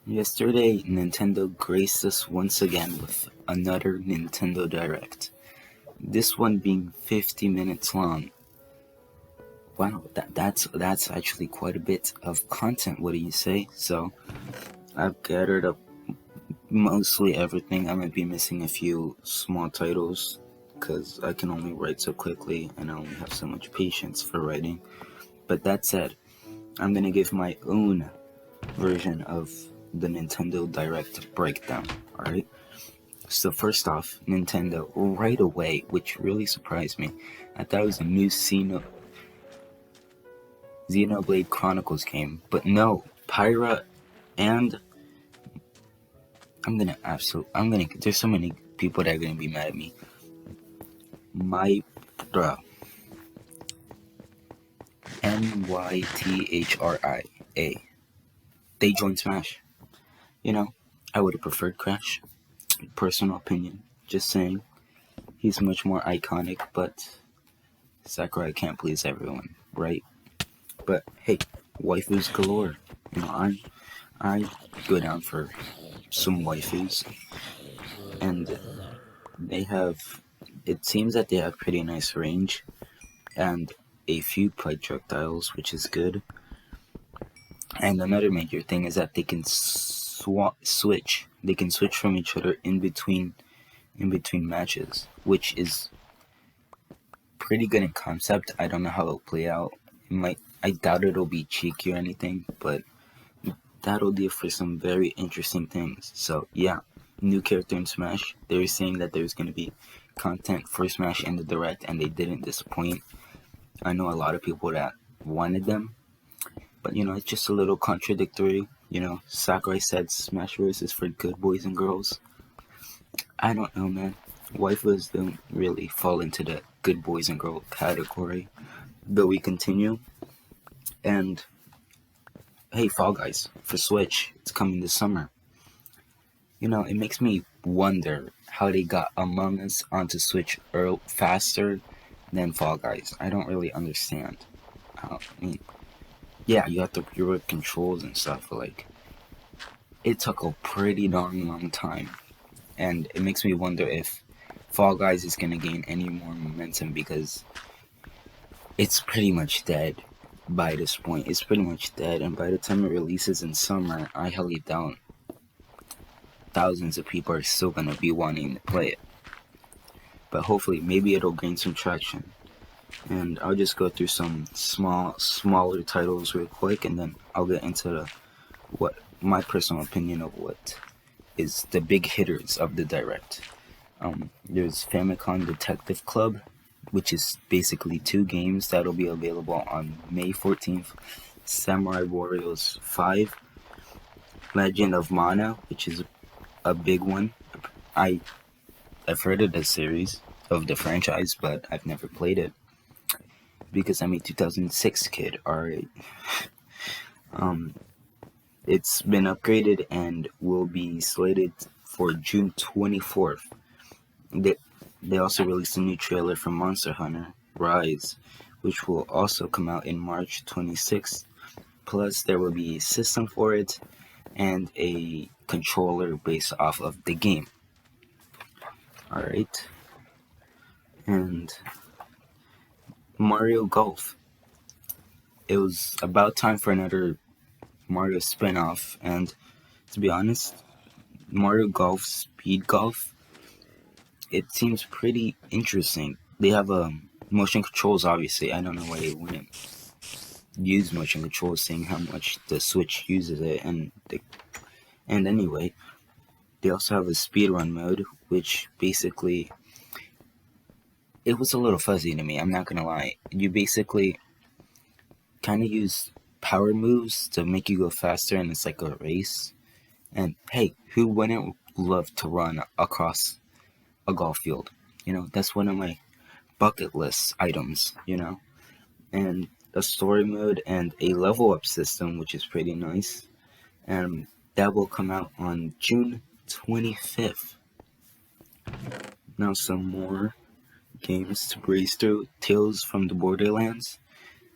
Yesterday, Nintendo graced us once again with another Nintendo Direct. This one being 50 minutes long. Wow, that's actually quite a bit of content. What do you say? So I've gathered up mostly everything. I might be missing a few small titles because I can only write so quickly and I only have so much patience for writing. But that said, I'm gonna give my own version of the Nintendo Direct breakdown. Alright? So first off, Nintendo right away, which really surprised me. I thought it was a new Xenoblade Chronicles game, but no, Pyra and there's so many people that are gonna be mad at me. Mythra, Mythria, they joined Smash. You know, I would have preferred Crash. Personal opinion, just saying. He's much more iconic, but Sakurai can't please everyone, right? But hey, waifus galore. You know, I go down for some waifus, and they have. It seems that they have pretty nice range, and a few projectiles, which is good. And another major thing is that they can switch. They can switch from each other in between matches, which is pretty good in concept. I don't know how it'll play out. I doubt it'll be cheeky or anything, but that'll do for some very interesting things. So yeah, new character in Smash. They were saying that there's gonna be content for Smash in the Direct, and they didn't disappoint. I know a lot of people that wanted them, but it's just a little contradictory. Sakurai said Smash Bros is for good boys and girls. I don't know, man. Waifus don't really fall into the good boys and girl category. But we continue. And hey, Fall Guys for Switch, it's coming this summer. It makes me wonder how they got Among Us onto Switch faster than Fall Guys. I don't really understand. Yeah, you have to rework controls and stuff, but it took a pretty darn long time. And it makes me wonder if Fall Guys is gonna gain any more momentum because it's pretty much dead by this point. It's pretty much dead, and by the time it releases in summer, I highly doubt thousands of people are still gonna be wanting to play it. But hopefully, maybe it'll gain some traction. And I'll just go through some smaller titles real quick, and then I'll get into what my personal opinion of what is the big hitters of the Direct. There's Famicon Detective Club, which is basically 2 games that'll be available on May 14th. Samurai Warriors 5, Legend of Mana, which is a big one. I've heard of the series, of the franchise, but I've never played it because I'm a 2006 kid, alright. It's been upgraded and will be slated for June 24th. They also released a new trailer for Monster Hunter Rise, which will also come out in March 26th. Plus, there will be a system for it and a controller based off of the game. Alright. And Mario Golf. It was about time for another Mario spin-off, and to be honest, Mario Golf Speed Golf, it seems pretty interesting. They have motion controls, obviously. I don't know why they wouldn't use motion controls, seeing how much the Switch uses it. And anyway, they also have a speedrun mode, which basically, it was a little fuzzy to me, I'm not gonna lie. You basically kind of use power moves to make you go faster, and it's like a race. And hey, who wouldn't love to run across a golf field? That's one of my bucket list items, and a story mode and a level up system, which is pretty nice. And that will come out on June 25th. Now some more games to breeze through. Tales from the Borderlands,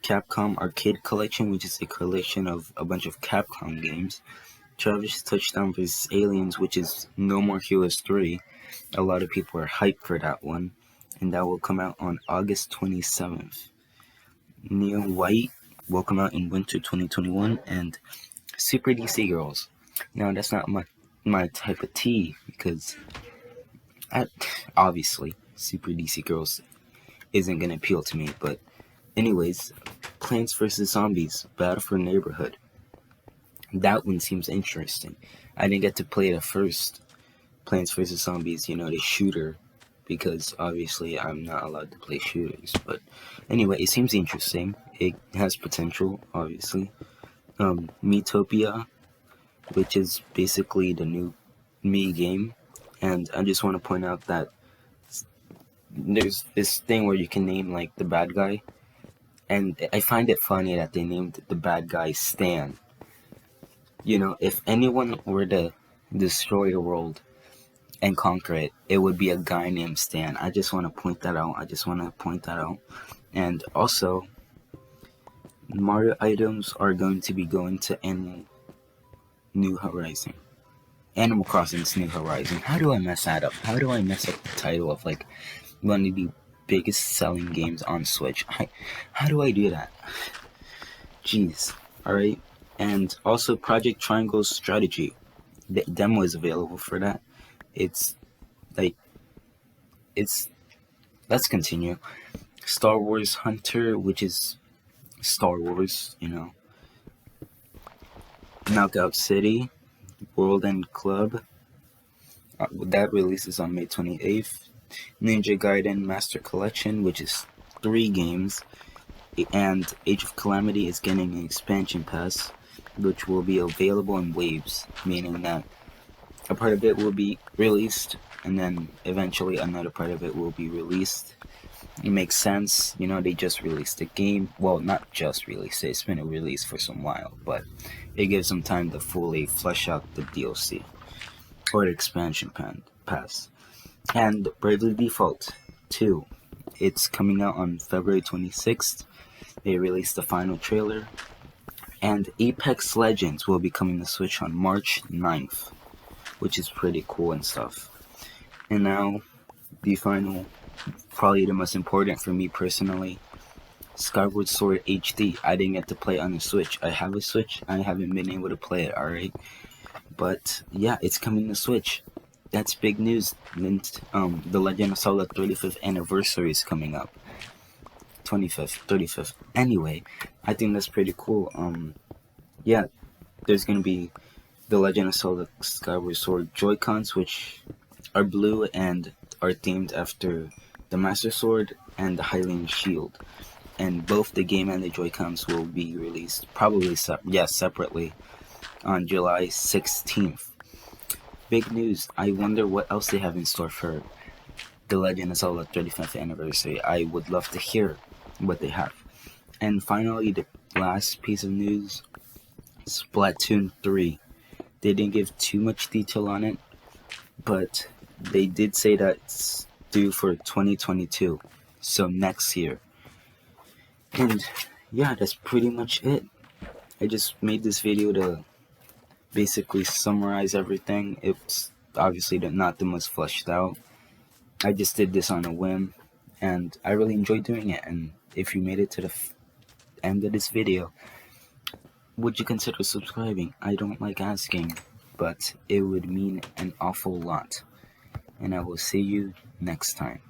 Capcom Arcade Collection, which is a collection of a bunch of Capcom games. Travis Touchdown vs. Aliens, which is No More Heroes 3. A lot of people are hyped for that one, and that will come out on August 27th. Neon White will come out in winter 2021, and Super DC Girls. Now, that's not my type of tea, because obviously Super DC Girls isn't going to appeal to me, but anyways, Plants vs. Zombies, Battle for Neighborhood. That one seems interesting. I didn't get to play the first Plants vs. Zombies, the shooter, because obviously I'm not allowed to play shooters. But anyway, it seems interesting. It has potential, obviously. Metopia, which is basically the new Me game. And I just want to point out that there's this thing where you can name like the bad guy. And I find it funny that they named the bad guy Stan. If anyone were to destroy the world and conquer it, it would be a guy named Stan. I just want to point that out. And also, Mario items are going to be going to Animal Crossing's New Horizon. How do I mess that up? How do I mess up the title of like one of the biggest selling games on Switch? How do I do that? Jeez. Alright. And also Project Triangle's Strategy. The demo is available for that. Let's continue. Star Wars Hunter, which is Star Wars, Knockout City, World End Club. That releases on May 28th. Ninja Gaiden Master Collection, which is 3 games. And Age of Calamity is getting an expansion pass, which will be available in waves, meaning that a part of it will be released, and then eventually another part of it will be released. It makes sense, they just released the game. Well, not just released it, it's been released for some while, but it gives them time to fully flesh out the DLC, or the expansion pass. And Bravely Default 2, it's coming out on February 26th. They released the final trailer. And Apex Legends will be coming to Switch on March 9th, which is pretty cool and stuff. And now, the final, probably the most important for me personally, Skyward Sword HD. I didn't get to play on the Switch. I have a Switch. I haven't been able to play it, alright? But yeah, it's coming to Switch. That's big news. The Legend of Zelda 35th anniversary is coming up. 35th. Anyway, I think that's pretty cool. Yeah, there's gonna be the Legend of Zelda Skyward Sword Joy-Cons, which are blue and are themed after the Master Sword and the Hylian Shield. And both the game and the Joy-Cons will be released, probably separately, on July 16th. Big news. I wonder what else they have in store for the Legend of Zelda 35th anniversary. I would love to hear what they have. And finally, the last piece of news, Splatoon 3. They didn't give too much detail on it, but they did say that it's due for 2022, so next year. And yeah, that's pretty much it. I just made this video to basically summarize everything. It's obviously not the most fleshed out. I just did this on a whim, and I really enjoyed doing it. And if you made it to the end of this video, would you consider subscribing? I don't like asking, but it would mean an awful lot. And I will see you next time.